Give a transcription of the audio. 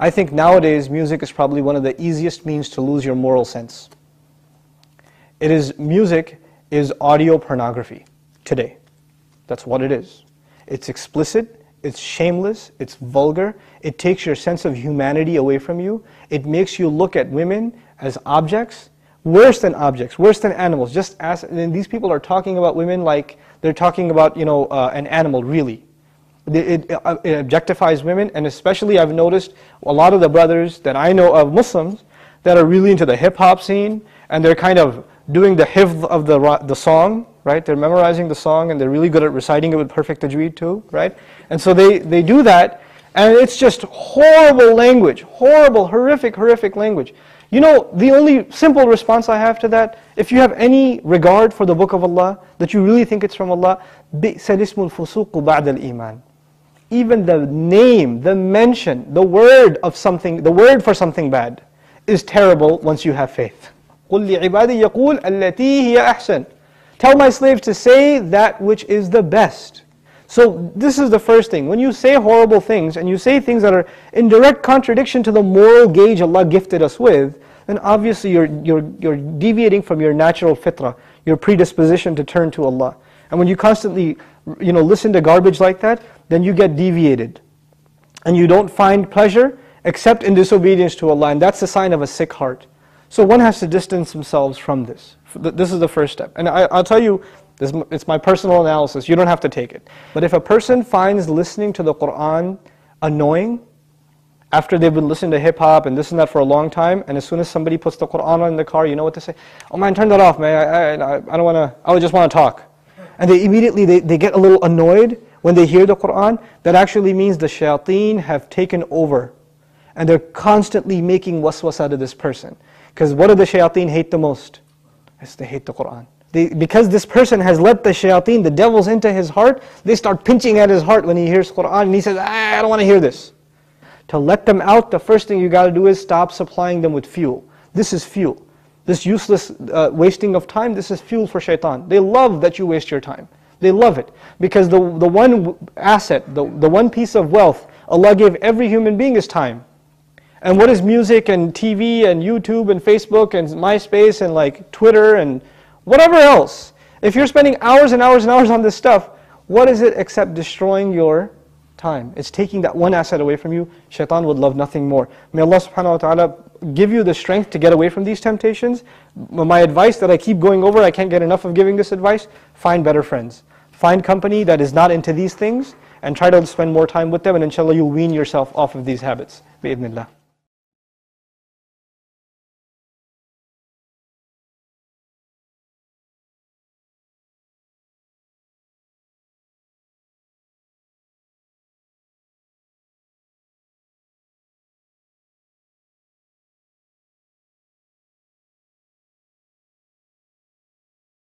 I think nowadays music is probably one of the easiest means to lose your moral sense. Music is audio pornography today. That's what it is. It's explicit, it's shameless, it's vulgar, it takes your sense of humanity away from you, it makes you look at women as objects, worse than objects, worse than animals. And these people are talking about women like they're talking about, an animal, really. It objectifies women, and especially I've noticed a lot of the brothers that I know of, Muslims, that are really into the hip-hop scene, and they're kind of doing the hifz of the song, right? They're memorizing the song, and they're really good at reciting it with perfect tajweed too, right? And so they do that, and it's just horrible language, horrible, horrific language. The only simple response I have to that, if you have any regard for the Book of Allah, that you really think it's from Allah, بِئْسَ الْإِسْمُ الْفُسُوقُ بَعْدَ الْإِيمَانِ. Even the name, the mention, the word for something bad is terrible once you have faith. قُلْ لِعِبَادِي يَقُولْ الَّتِي هِيَ أَحْسَنُ. Tell my slaves to say that which is the best. So this is the first thing. When you say horrible things, and you say things that are in direct contradiction to the moral gauge Allah gifted us with, then obviously you're deviating from your natural fitrah, your predisposition to turn to Allah. And when you constantly listen to garbage like that, then you get deviated. And you don't find pleasure except in disobedience to Allah, and that's a sign of a sick heart. So one has to distance themselves from this. This is the first step. And I'll tell you, it's my personal analysis, you don't have to take it. But if a person finds listening to the Qur'an annoying, after they've been listening to hip-hop and this and that for a long time, and as soon as somebody puts the Qur'an on in the car, you know what to say? Oh man, turn that off, man, I don't want to, I just want to talk. And they immediately, they get a little annoyed when they hear the Qur'an. That actually means the shayateen have taken over. And they're constantly making waswas out of this person. Because what do the shayateen hate the most? They hate the Qur'an. Because this person has let the shayateen, the devils, into his heart, they start pinching at his heart when he hears Qur'an, and he says, I don't want to hear this. To let them out, the first thing you got to do is stop supplying them with fuel. This is fuel. This useless wasting of time, this is fuel for shaitan. They love that you waste your time. They love it. Because the one asset, the one piece of wealth Allah gave every human being is time. And what is music and TV and YouTube and Facebook and MySpace and like Twitter and whatever else? If you're spending hours and hours and hours on this stuff, what is it except destroying your time? It's taking that one asset away from you. Shaitan would love nothing more. May Allah subhanahu wa ta'ala give you the strength to get away from these temptations. My advice that I keep going over, I can't get enough of giving this advice, find better friends. Find company that is not into these things and try to spend more time with them, and inshallah you'll wean yourself off of these habits. Bi-idhnillah.